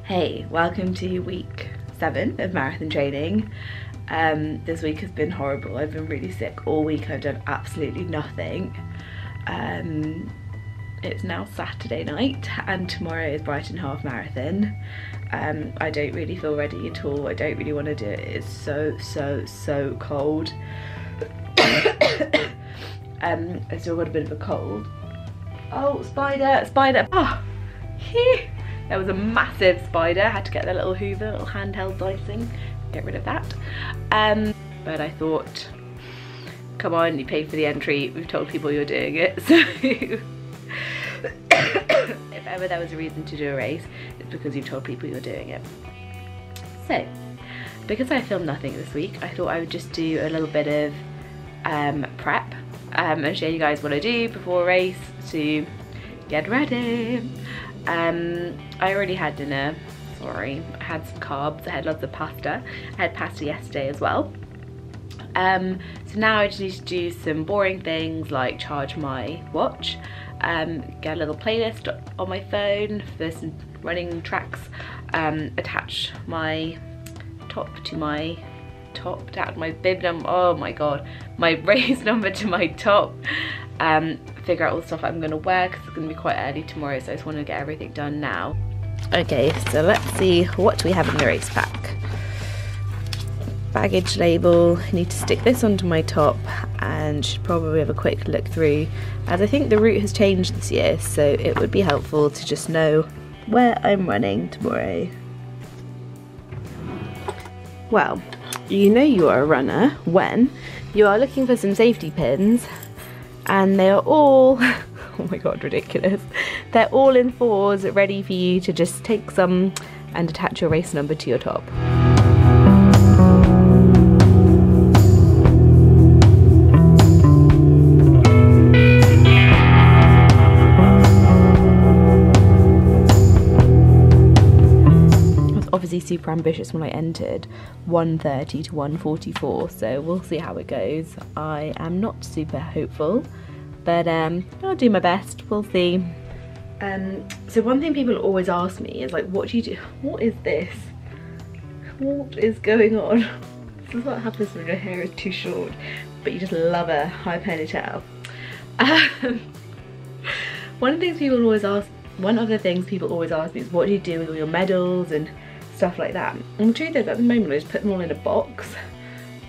Hey, welcome to week 7 of marathon training. This week has been horrible. I've been really sick all week. I've done absolutely nothing. It's now Saturday night and tomorrow is Brighton Half Marathon. I don't really feel ready at all. I don't really want to do it. It's so cold. I still got a bit of a cold. Oh, spider. Oh, there was a massive spider. I had to get the little hoover, little handheld dicing, get rid of that. But I thought, come on, you paid for the entry. We've told people you're doing it. So if ever there was a reason to do a race, it's because you've told people you're doing it. So, because I filmed nothing this week, I thought I would just do a little bit of prep and show you guys what I do before a race to get ready. I already had dinner, sorry. I had some carbs, I had lots of pasta. I had pasta yesterday as well. So now I just need to do some boring things like charge my watch, get a little playlist on my phone for some running tracks, attach my my bib number, oh my god, my race number to my top, figure out all the stuff I'm going to wear because it's going to be quite early tomorrow, so I just want to get everything done now. Okay, so let's see, what do we have in the race pack? Baggage label, I need to stick this onto my top and should probably have a quick look through, as I think the route has changed this year, so it would be helpful to just know where I'm running tomorrow. Well, you know you are a runner when you are looking for some safety pins and they are all, oh my god, ridiculous. They're all in 4s, ready for you to just take some and attach your race number to your top. Obviously super ambitious when I entered 1:30 to 1:44, so we'll see how it goes. I am not super hopeful, but I'll do my best, we'll see. So one thing people always ask me is like, what do you do? What is this? What is going on? This is what happens when your hair is too short, but you just love a high ponytail. One of the things people always ask me is, what do you do with all your medals and stuff like that? And the truth is, at the moment I just put them all in a box,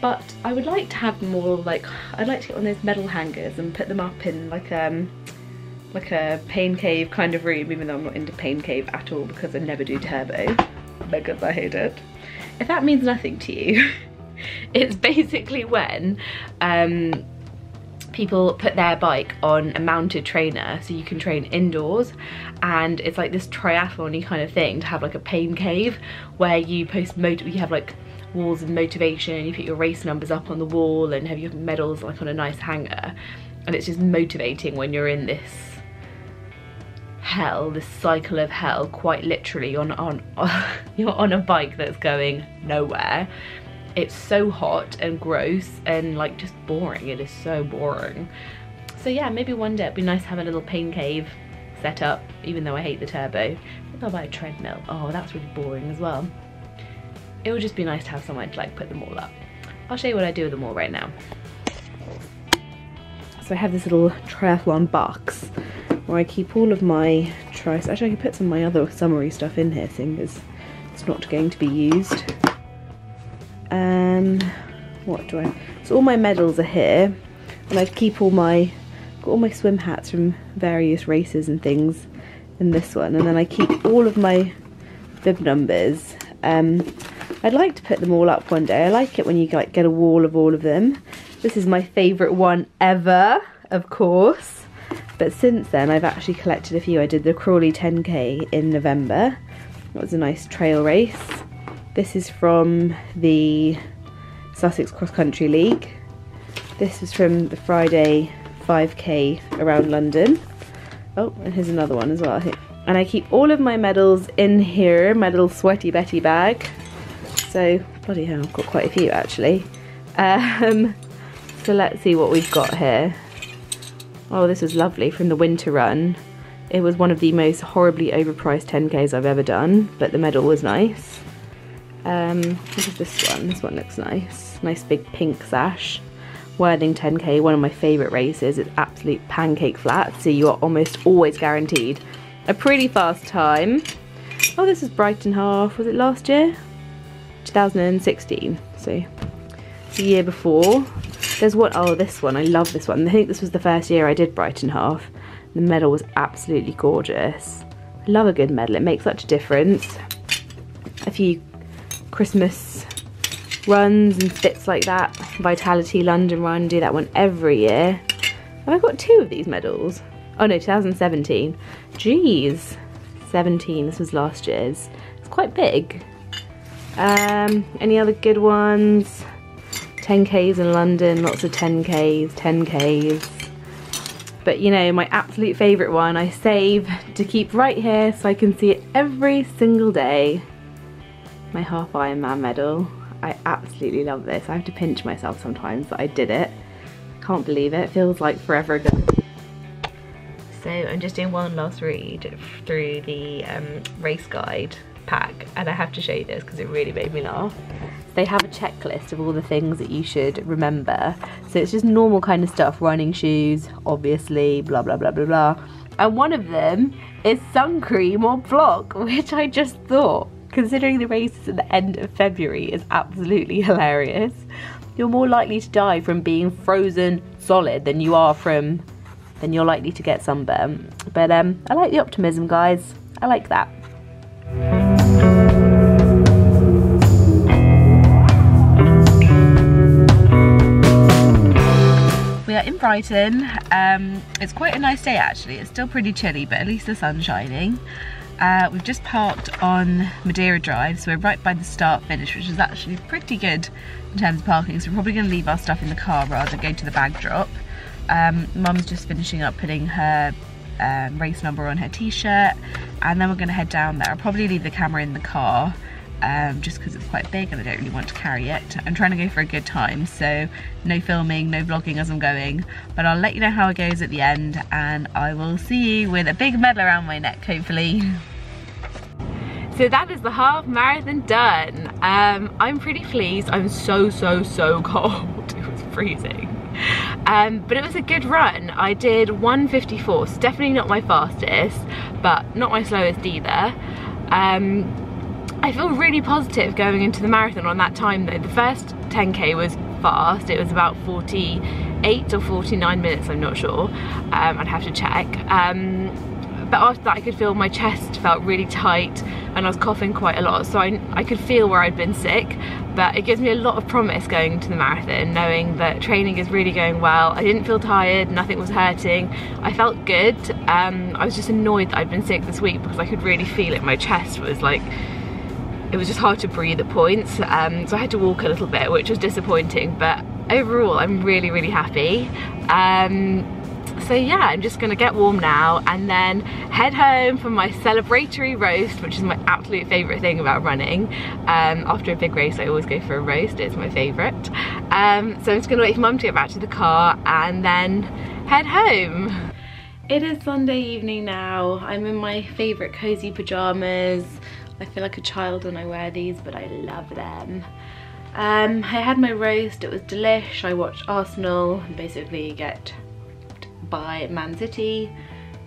but I would like to have them all, like, I'd like to get one of those medal hangers and put them up in like a pain cave kind of room, even though I'm not into pain cave at all because I never do turbo because I hate it. If that means nothing to you, it's basically when people put their bike on a mounted trainer so you can train indoors, and it's like this triathlon-y kind of thing to have like a pain cave where you you have like walls of motivation, you put your race numbers up on the wall and have your medals like on a nice hanger, and it's just motivating when you're in this hell, this cycle of hell, quite literally you're on a bike that's going nowhere. It's so hot and gross and like just boring. It is so boring. So yeah, maybe one day it'd be nice to have a little pain cave set up, even though I hate the turbo. Maybe I'll buy a treadmill. Oh, that's really boring as well. It would just be nice to have somewhere to like put them all up. I'll show you what I do with them all right now. So I have this little triathlon box where I keep all of my Actually, I can put some of my other summary stuff in here, seeing as it's not going to be used. So all my medals are here, and I keep got all my swim hats from various races and things in this one, and then I keep all of my bib numbers. I'd like to put them all up one day. I like it when you like get a wall of all of them. This is my favourite one ever, of course, but since then I've actually collected a few. I did the Crawley 10k in November. That was a nice trail race. This is from the Sussex Cross Country League. This is from the Friday 5k around London. Oh, and here's another one as well. And I keep all of my medals in here, my little Sweaty Betty bag. So, bloody hell, I've got quite a few actually. So let's see what we've got here. Oh, this is lovely from the winter run. It was one of the most horribly overpriced 10Ks I've ever done, but the medal was nice. Look at this one. This one looks nice. Nice big pink sash. Worthing 10K, one of my favourite races. It's absolute pancake flat, so you are almost always guaranteed a pretty fast time. Oh, this is Brighton Half. Was it last year? 2016. So the year before. There's one, oh, this one. I love this one. I think this was the first year I did Brighton Half. The medal was absolutely gorgeous. I love a good medal. It makes such a difference. A few Christmas runs and fits like that. Vitality London run, do that one every year. Have I got 2 of these medals? Oh no, 2017. Jeez. 17, this was last year's. It's quite big. Any other good ones? 10Ks in London, lots of 10Ks, 10Ks. But you know, my absolute favourite one I save to keep right here so I can see it every single day. My half Ironman medal. I absolutely love this. I have to pinch myself sometimes that I did it. I can't believe it. It feels like forever ago. So I'm just doing one last read through the race guide pack, and I have to show you this because it really made me laugh. They have a checklist of all the things that you should remember. So it's just normal kind of stuff, running shoes, obviously, blah, blah, blah, blah, blah. And one of them is sun cream or block, which I just thought, considering the race is at the end of February, is absolutely hilarious. You're more likely to die from being frozen solid than you are from, than you're likely to get sunburn. But I like the optimism, guys. I like that. We are in Brighton. It's quite a nice day actually. It's still pretty chilly, but at least the sun's shining. We've just parked on Madeira Drive, so we're right by the start finish, which is actually pretty good in terms of parking. So we're probably going to leave our stuff in the car rather than go to the bag drop. Mum's just finishing up putting her race number on her t-shirt, and then we're going to head down there. I'll probably leave the camera in the car just because it's quite big and I don't really want to carry it. I'm trying to go for a good time, so no filming, no vlogging as I'm going, but I'll let you know how it goes at the end, and I will see you with a big medal around my neck, hopefully. So that is the half marathon done. I'm pretty pleased. I'm so cold. It was freezing. But it was a good run. I did 1:54, so definitely not my fastest, but not my slowest either. I feel really positive going into the marathon on that time though. The first 10K was fast. It was about 48 or 49 minutes, I'm not sure. I'd have to check. But after that I could feel my chest felt really tight and I was coughing quite a lot, so I could feel where I'd been sick. But it gives me a lot of promise going into the marathon, knowing that training is really going well. I didn't feel tired, nothing was hurting. I felt good. I was just annoyed that I'd been sick this week because I could really feel it. My chest was like, it was just hard to breathe at points. So I had to walk a little bit, which was disappointing, but overall I'm really happy. So yeah, I'm just gonna get warm now and then head home for my celebratory roast, which is my absolute favourite thing about running. After a big race I always go for a roast, it's my favourite. So I'm just gonna wait for Mum to get back to the car and then head home. It is Sunday evening now. I'm in my favourite cosy pyjamas. I feel like a child when I wear these, but I love them. I had my roast, it was delish. I watched Arsenal and basically get by Man City.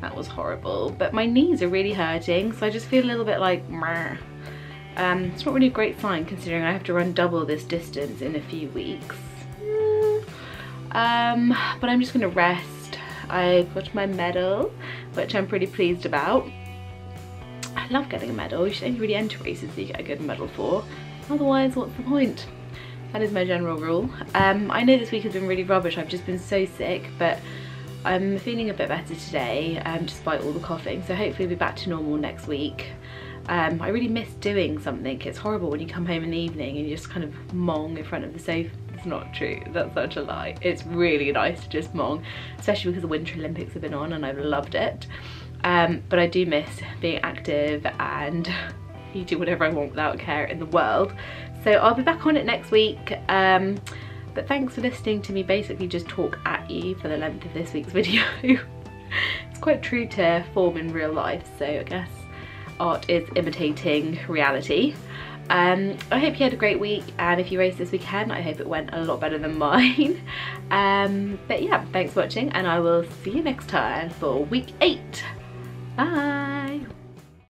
That was horrible, but my knees are really hurting, so I just feel a little bit like meh. It's not really a great sign considering I have to run double this distance in a few weeks. But I'm just gonna rest. I got my medal, which I'm pretty pleased about. I love getting a medal. You should only really enter races that you get a good medal for, otherwise what's the point? That is my general rule. I know this week has been really rubbish. I've just been so sick, but I'm feeling a bit better today, despite all the coughing, so hopefully we'll be back to normal next week. I really miss doing something. It's horrible when you come home in the evening and you just kind of mong in front of the sofa. It's not true, that's such a lie. It's really nice to just mong, especially because the Winter Olympics have been on and I've loved it. But I do miss being active and eating whatever I want without care in the world. So I'll be back on it next week. But thanks for listening to me basically just talk at you for the length of this week's video. It's quite true to form in real life, so I guess art is imitating reality. I hope you had a great week, and if you raced this weekend, I hope it went a lot better than mine. But yeah, thanks for watching, and I will see you next time for week 8. Bye!